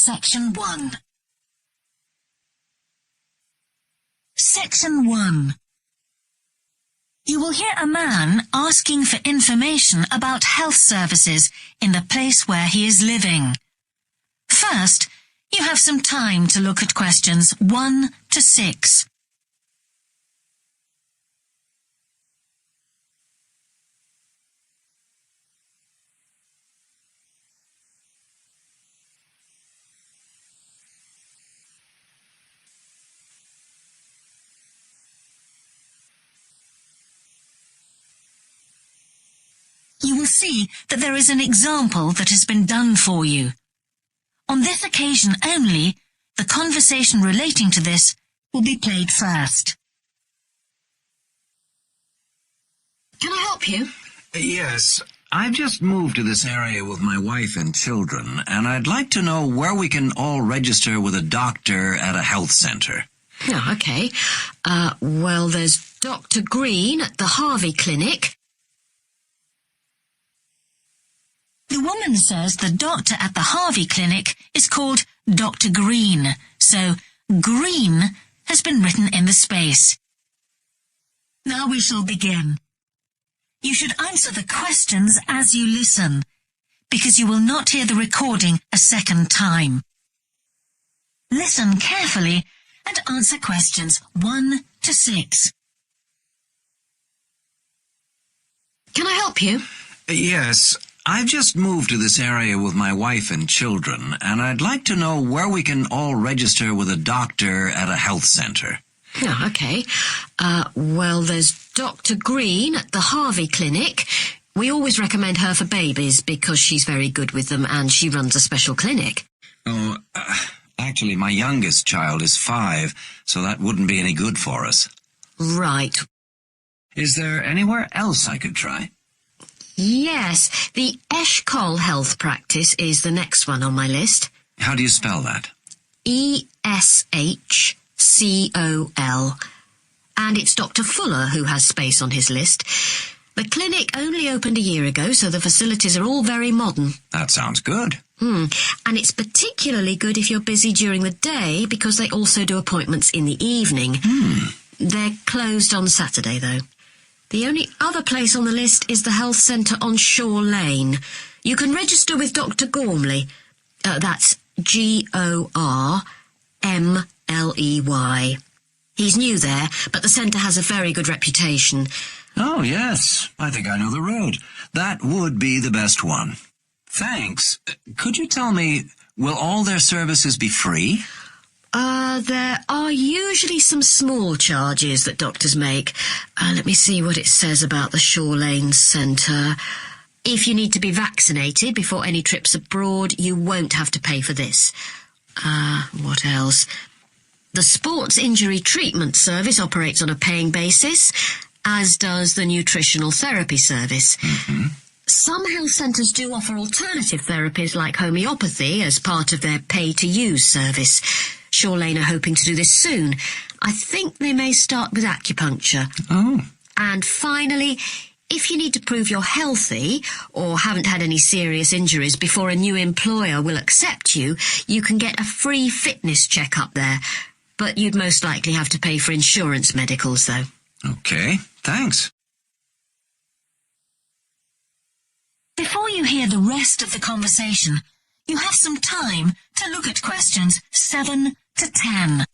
Section 1. Section 1. You will hear a man asking for information about health services in the place where he is living. First, you have some time to look at questions 1 to 6. You will see that there is an example that has been done for you. On this occasion only, the conversation relating to this will be played first. Can I help you? Yes, I've just moved to this area with my wife and children, and I'd like to know where we can all register with a doctor at a health centre. Oh, okay. Well, there's Dr. Green at the Harvey Clinic. The woman says the doctor at the Harvey Clinic is called Dr. Green, so Green has been written in the space. Now we shall begin. You should answer the questions as you listen, because you will not hear the recording a second time. Listen carefully and answer questions 1 to 6. Can I help you? Yes, I've just moved to this area with my wife and children, and I'd like to know where we can all register with a doctor at a health centre. Oh, okay. Well, there's Dr. Green at the Harvey Clinic. We always recommend her for babies because she's very good with them and she runs a special clinic. Oh, actually, my youngest child is 5, so that wouldn't be any good for us. Right. Is there anywhere else I could try? Yes, the Eshcol Health Practice is the next one on my list. How do you spell that? E-S-H-C-O-L. And it's Dr. Fuller who has space on his list. The clinic only opened a year ago, so the facilities are all very modern. That sounds good. And it's particularly good if you're busy during the day because they also do appointments in the evening. They're closed on Saturday, though. The only other place on the list is the health centre on Shore Lane. You can register with Dr. Gormley. That's G-O-R-M-L-E-Y. He's new there, but the centre has a very good reputation. Oh, yes. I think I know the road. That would be the best one. Thanks. Could you tell me, will all their services be free? There are usually some small charges that doctors make. Let me see what it says about the Shore Lane Centre. If you need to be vaccinated before any trips abroad, you won't have to pay for this. What else? The Sports Injury Treatment Service operates on a paying basis, as does the Nutritional Therapy Service. Some health centres do offer alternative therapies like homeopathy as part of their pay-to-use service. Shore Lane are hoping to do this soon. I think they may start with acupuncture. Oh. And finally, if you need to prove you're healthy or haven't had any serious injuries before a new employer will accept you, you can get a free fitness check-up there. But you'd most likely have to pay for insurance medicals, though. Okay, thanks. Before you hear the rest of the conversation, you have some time to look at questions 7 to 10.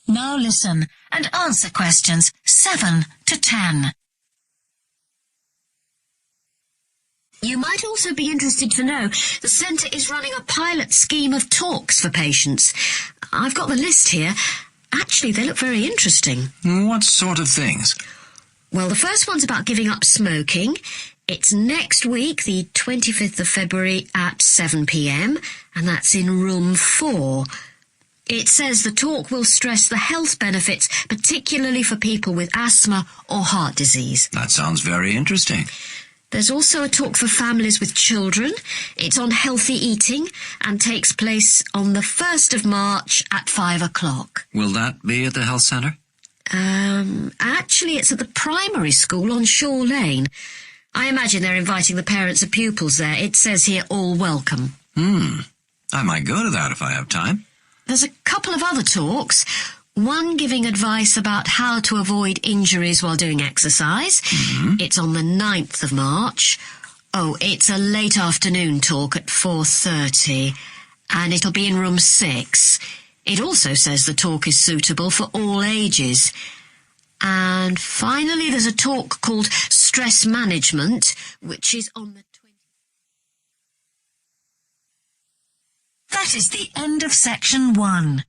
Now listen and answer questions 7 to 10. You might also be interested to know the centre is running a pilot scheme of talks for patients. I've got the list here. Actually, they look very interesting. What sort of things? Well, the first one's about giving up smoking. It's next week, the 25th of February at 7 p.m, and that's in room 4. It says the talk will stress the health benefits, particularly for people with asthma or heart disease. That sounds very interesting. There's also a talk for families with children. It's on healthy eating and takes place on the 1st of March at 5 o'clock. Will that be at the health centre? Actually, it's at the primary school on Shore Lane. I imagine they're inviting the parents of pupils there. It says here, all welcome. I might go to that if I have time. There's a couple of other talks. One giving advice about how to avoid injuries while doing exercise. It's on the 9th of March. Oh, it's a late afternoon talk at 4:30, and it'll be in room 6. It also says the talk is suitable for all ages. And finally, there's a talk called Stress Management, which is on the 20th. That is the end of section 1.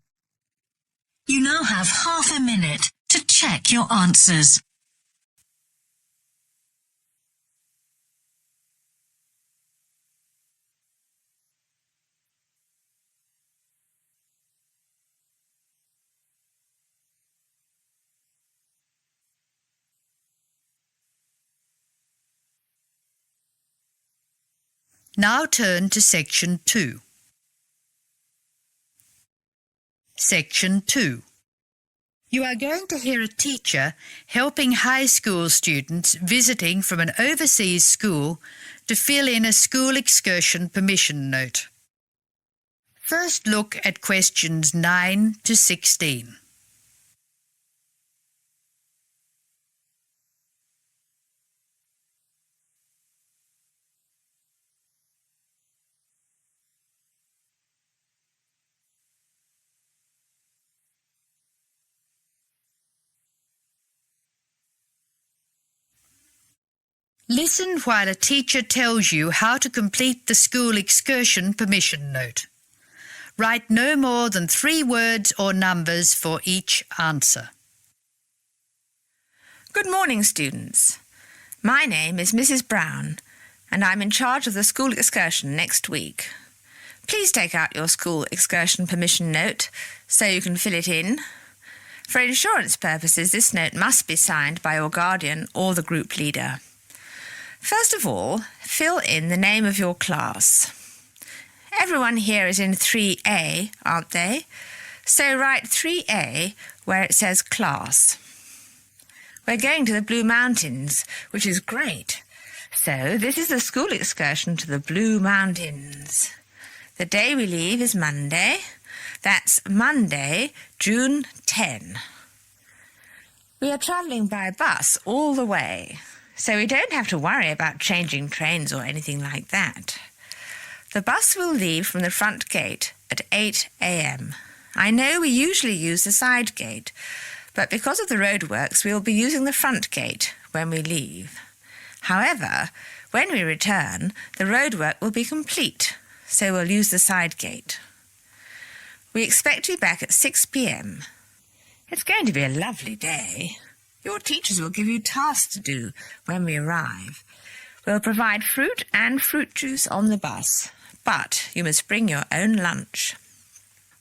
You now have half a minute to check your answers. Now turn to section 2. Section 2. You are going to hear a teacher helping high school students visiting from an overseas school to fill in a school excursion permission note. First look at questions 9 to 16. Listen while a teacher tells you how to complete the school excursion permission note. Write no more than 3 words or numbers for each answer. Good morning, students. My name is Mrs. Brown, and I'm in charge of the school excursion next week. Please take out your school excursion permission note so you can fill it in. For insurance purposes, this note must be signed by your guardian or the group leader. First of all, fill in the name of your class. Everyone here is in 3A, aren't they? So write 3A where it says class. We're going to the Blue Mountains, which is great. So this is the school excursion to the Blue Mountains. The day we leave is Monday. That's Monday, June 10. We are travelling by bus all the way, so we don't have to worry about changing trains or anything like that. The bus will leave from the front gate at 8 a.m. I know we usually use the side gate, but because of the roadworks, we will be using the front gate when we leave. However, when we return, the roadwork will be complete, so we'll use the side gate. We expect to be back at 6 p.m. It's going to be a lovely day. Your teachers will give you tasks to do when we arrive. We'll provide fruit and fruit juice on the bus, but you must bring your own lunch.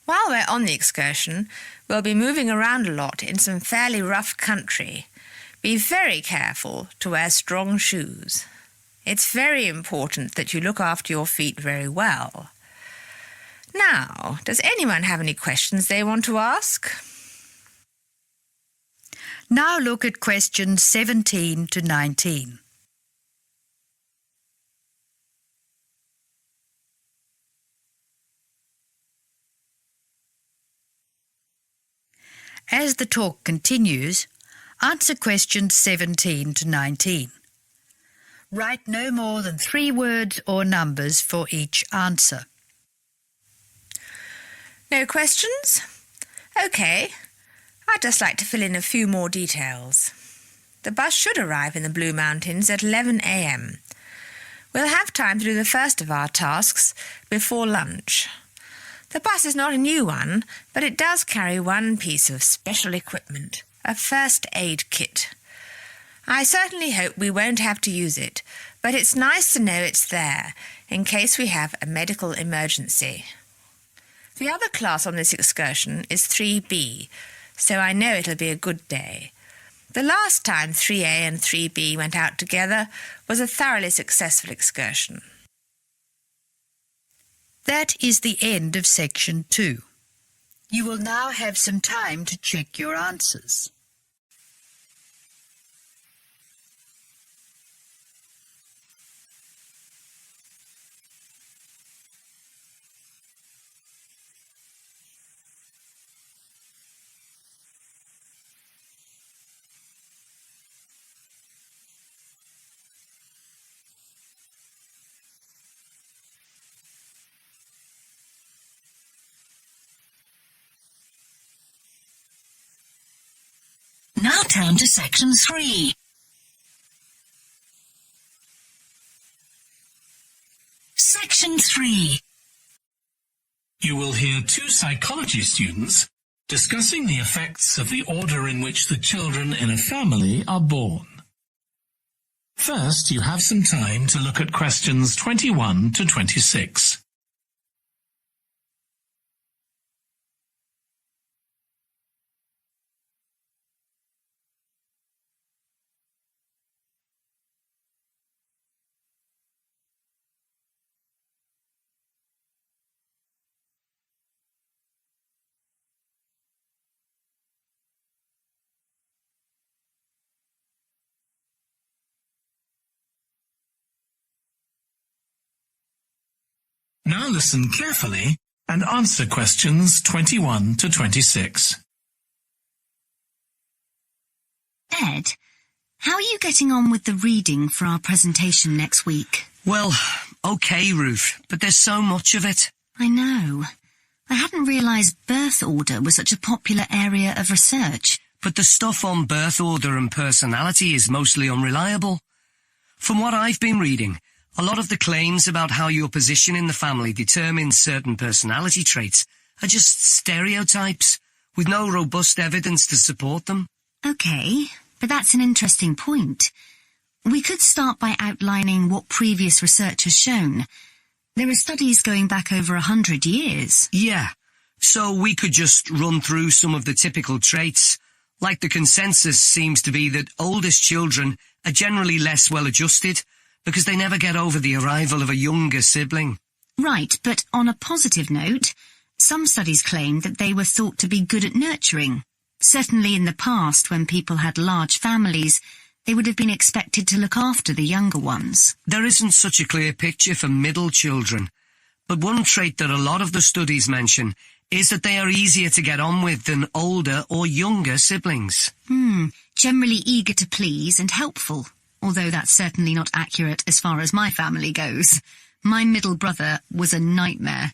While we're on the excursion, we'll be moving around a lot in some fairly rough country. Be very careful to wear strong shoes. It's very important that you look after your feet very well. Now, does anyone have any questions they want to ask? Now look at questions 17 to 19. As the talk continues, answer questions 17 to 19. Write no more than 3 words or numbers for each answer. No questions? OK. I'd just like to fill in a few more details. The bus should arrive in the Blue Mountains at 11 a.m. We'll have time to do the first of our tasks before lunch. The bus is not a new one, but it does carry one piece of special equipment, a first aid kit. I certainly hope we won't have to use it, but it's nice to know it's there in case we have a medical emergency. The other class on this excursion is 3B, so I know it'll be a good day. The last time 3A and 3B went out together was a thoroughly successful excursion. That is the end of section 2. You will now have some time to check your answers. Now turn to section 3. Section 3. You will hear 2 psychology students discussing the effects of the order in which the children in a family are born. First, you have some time to look at questions 21 to 26. Now listen carefully and answer questions 21 to 26. Ed, how are you getting on with the reading for our presentation next week? Well, okay, Ruth, but there's so much of it. I know. I hadn't realised birth order was such a popular area of research. But the stuff on birth order and personality is mostly unreliable. From what I've been reading, a lot of the claims about how your position in the family determines certain personality traits are just stereotypes, with no robust evidence to support them. OK, but that's an interesting point. We could start by outlining what previous research has shown. There are studies going back over 100 years. Yeah, so we could just run through some of the typical traits. Like the consensus seems to be that oldest children are generally less well-adjusted, because they never get over the arrival of a younger sibling. Right, but on a positive note, some studies claim that they were thought to be good at nurturing. Certainly in the past, when people had large families, they would have been expected to look after the younger ones. There isn't such a clear picture for middle children, but one trait that a lot of the studies mention is that they are easier to get on with than older or younger siblings. Generally eager to please and helpful. Although that's certainly not accurate as far as my family goes. My middle brother was a nightmare,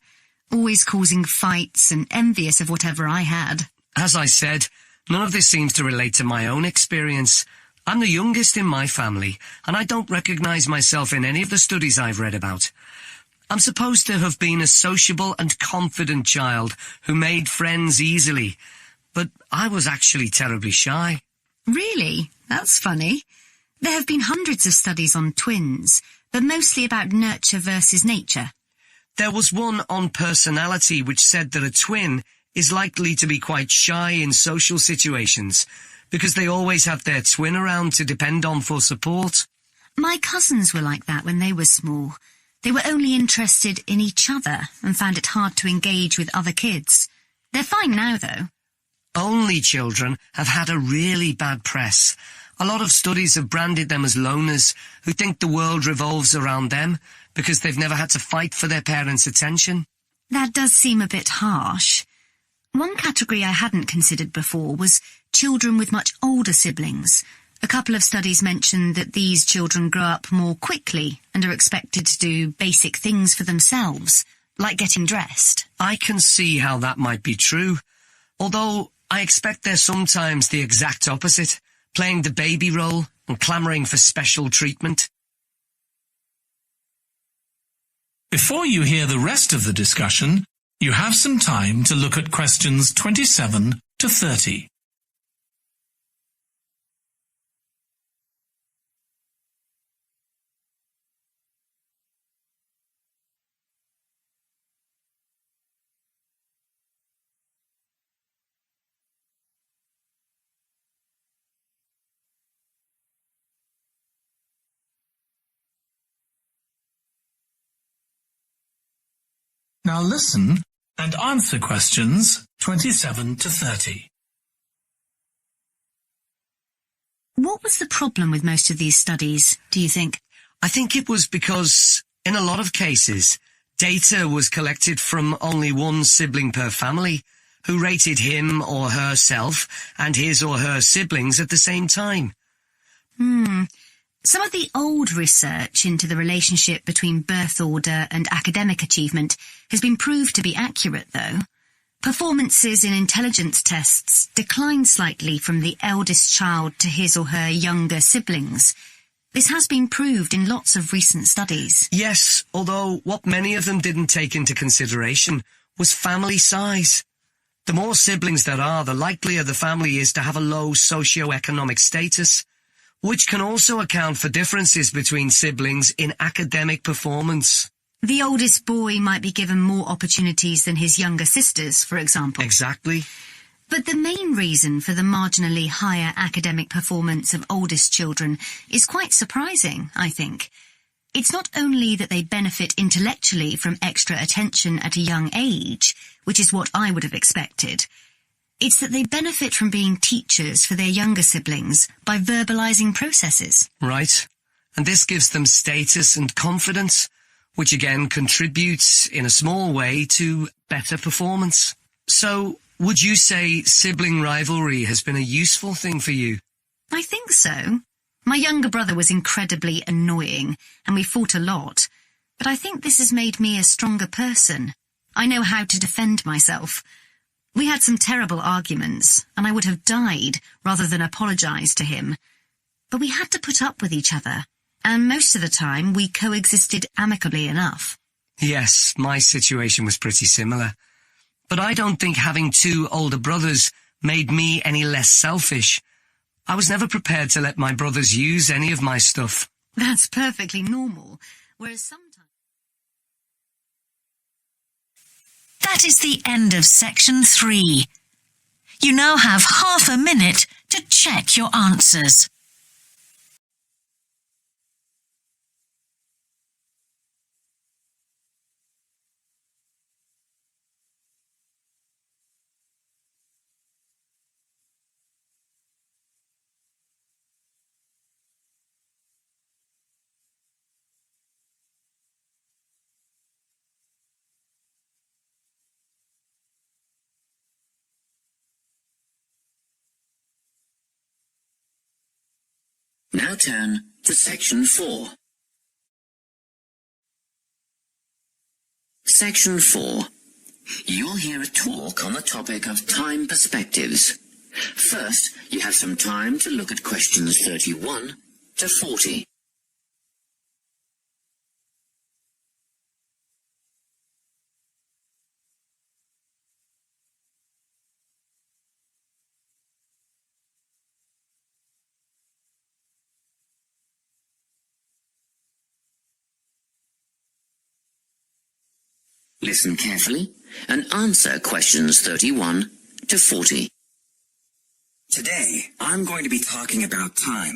always causing fights and envious of whatever I had. As I said, none of this seems to relate to my own experience. I'm the youngest in my family, and I don't recognise myself in any of the studies I've read about. I'm supposed to have been a sociable and confident child who made friends easily, but I was actually terribly shy. Really? That's funny. There have been hundreds of studies on twins, but mostly about nurture versus nature. There was one on personality which said that a twin is likely to be quite shy in social situations because they always have their twin around to depend on for support. My cousins were like that when they were small. They were only interested in each other and found it hard to engage with other kids. They're fine now, though. Only children have had a really bad press. A lot of studies have branded them as loners who think the world revolves around them because they've never had to fight for their parents' attention. That does seem a bit harsh. One category I hadn't considered before was children with much older siblings. A couple of studies mentioned that these children grow up more quickly and are expected to do basic things for themselves, like getting dressed. I can see how that might be true, although I expect they're sometimes the exact opposite, playing the baby role and clamouring for special treatment. Before you hear the rest of the discussion, you have some time to look at questions 27 to 30. Now listen and answer questions 27 to 30. What was the problem with most of these studies, do you think? I think it was because, in a lot of cases, data was collected from only one sibling per family, who rated him or herself and his or her siblings at the same time. Some of the old research into the relationship between birth order and academic achievement has been proved to be accurate, though. Performances in intelligence tests decline slightly from the eldest child to his or her younger siblings. This has been proved in lots of recent studies. Yes, although what many of them didn't take into consideration was family size. The more siblings there are, the likelier the family is to have a low socio-economic status, which can also account for differences between siblings in academic performance. The oldest boy might be given more opportunities than his younger sisters, for example. Exactly. But the main reason for the marginally higher academic performance of oldest children is quite surprising, I think. It's not only that they benefit intellectually from extra attention at a young age, which is what I would have expected. It's that they benefit from being teachers for their younger siblings by verbalizing processes. Right. And this gives them status and confidence, which again contributes in a small way to better performance. So, would you say sibling rivalry has been a useful thing for you? I think so. My younger brother was incredibly annoying, and we fought a lot. But I think this has made me a stronger person. I know how to defend myself. We had some terrible arguments, and I would have died rather than apologize to him. But we had to put up with each other, and most of the time we coexisted amicably enough. Yes, my situation was pretty similar. But I don't think having two older brothers made me any less selfish. I was never prepared to let my brothers use any of my stuff. That's perfectly normal, whereas sometimes... That is the end of section 3. You now have half a minute to check your answers. Now turn to section 4. Section 4. You'll hear a talk on the topic of time perspectives. First, you have some time to look at questions 31 to 40. Listen carefully and answer questions 31 to 40. Today, I'm going to be talking about time.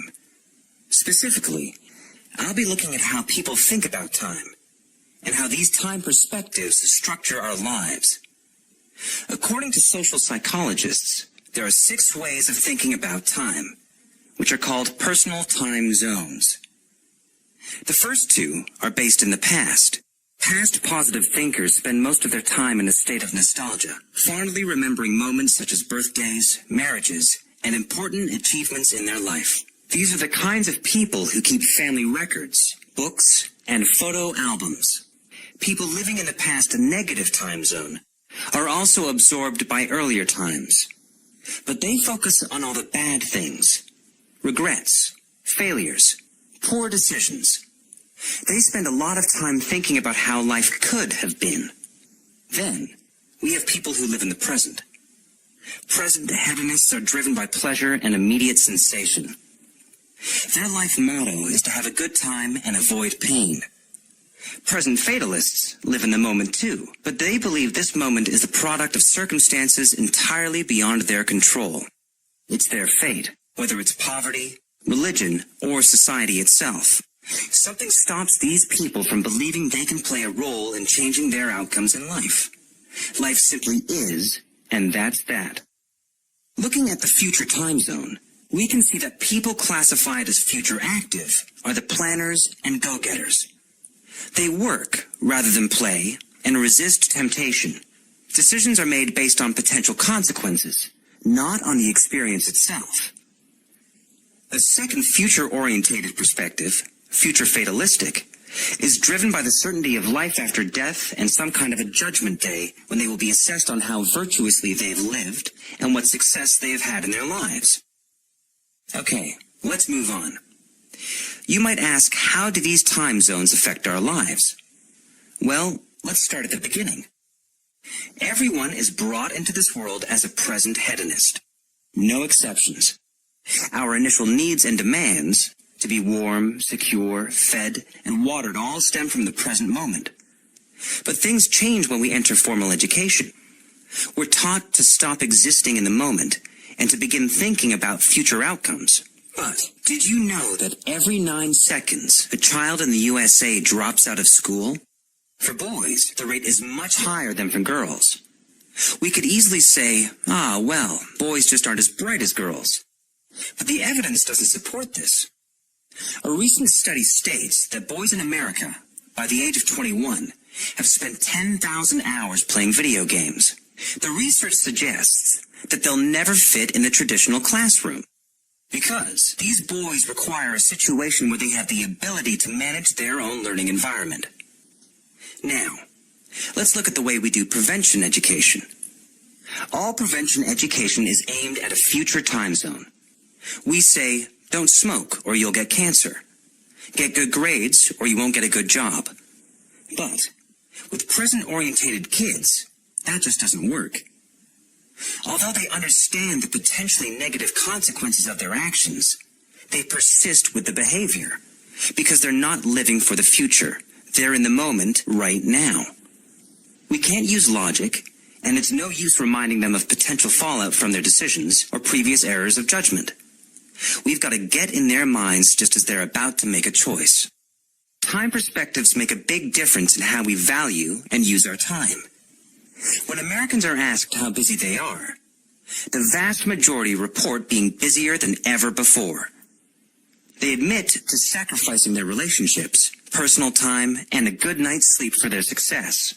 Specifically, I'll be looking at how people think about time and how these time perspectives structure our lives. According to social psychologists, there are 6 ways of thinking about time, which are called personal time zones. The first 2 are based in the past. Past positive thinkers spend most of their time in a state of nostalgia, fondly remembering moments such as birthdays, marriages, and important achievements in their life. These are the kinds of people who keep family records, books, and photo albums. People living in the past negative time zone are also absorbed by earlier times. But they focus on all the bad things, regrets, failures, poor decisions. They spend a lot of time thinking about how life could have been. Then, we have people who live in the present. Present hedonists are driven by pleasure and immediate sensation. Their life motto is to have a good time and avoid pain. Present fatalists live in the moment too, but they believe this moment is the product of circumstances entirely beyond their control. It's their fate, whether it's poverty, religion, or society itself. Something stops these people from believing they can play a role in changing their outcomes in life. Life simply is, and that's that. Looking at the future time zone, we can see that people classified as future active are the planners and go-getters. They work rather than play and resist temptation. Decisions are made based on potential consequences, not on the experience itself. A second future-orientated perspective, future fatalistic, is driven by the certainty of life after death and some kind of a judgment day when they will be assessed on how virtuously they have lived and what success they have had in their lives. Okay, let's move on. You might ask, how do these time zones affect our lives? Well, let's start at the beginning. Everyone is brought into this world as a present hedonist. No exceptions. Our initial needs and demands, to be warm, secure, fed, and watered, all stem from the present moment. But things change when we enter formal education. We're taught to stop existing in the moment and to begin thinking about future outcomes. But did you know that every 9 seconds a child in the USA drops out of school? For boys, the rate is much higher than for girls. We could easily say, well, boys just aren't as bright as girls. But the evidence doesn't support this. A recent study states that boys in America, by the age of 21, have spent 10,000 hours playing video games. The research suggests that they'll never fit in the traditional classroom, because these boys require a situation where they have the ability to manage their own learning environment. Now, let's look at the way we do prevention education. All prevention education is aimed at a future time zone. We say, don't smoke or you'll get cancer. Get good grades or you won't get a good job. But with present-orientated kids, that just doesn't work. Although they understand the potentially negative consequences of their actions, they persist with the behavior because they're not living for the future. They're in the moment right now. We can't use logic, and it's no use reminding them of potential fallout from their decisions or previous errors of judgment. We've got to get in their minds just as they're about to make a choice. Time perspectives make a big difference in how we value and use our time. When Americans are asked how busy they are, the vast majority report being busier than ever before. They admit to sacrificing their relationships, personal time, and a good night's sleep for their success.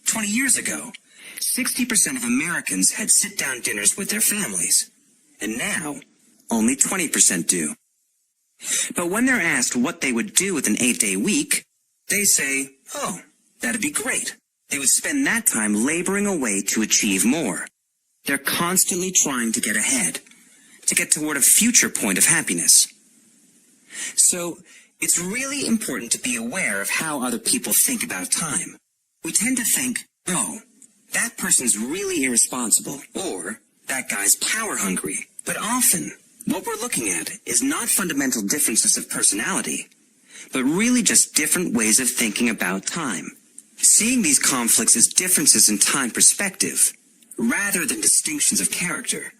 20 years ago, 60% of Americans had sit-down dinners with their families, and now only 20% do. But when they're asked what they would do with an 8-day week, they say, that'd be great. They would spend that time laboring away to achieve more. They're constantly trying to get ahead, to get toward a future point of happiness. So, it's really important to be aware of how other people think about time. We tend to think, that person's really irresponsible, or that guy's power hungry. But often, what we're looking at is not fundamental differences of personality, but really just different ways of thinking about time. Seeing these conflicts as differences in time perspective, rather than distinctions of character,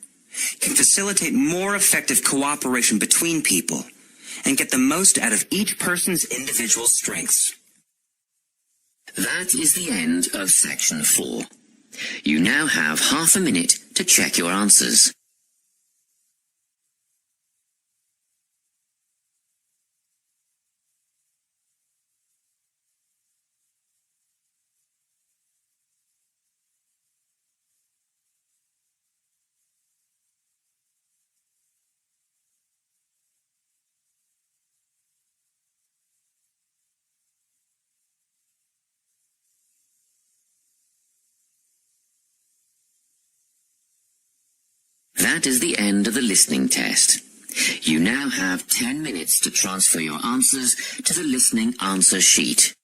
can facilitate more effective cooperation between people and get the most out of each person's individual strengths. That is the end of section 4. You now have half a minute to check your answers. That is the end of the listening test. You now have 10 minutes to transfer your answers to the listening answer sheet.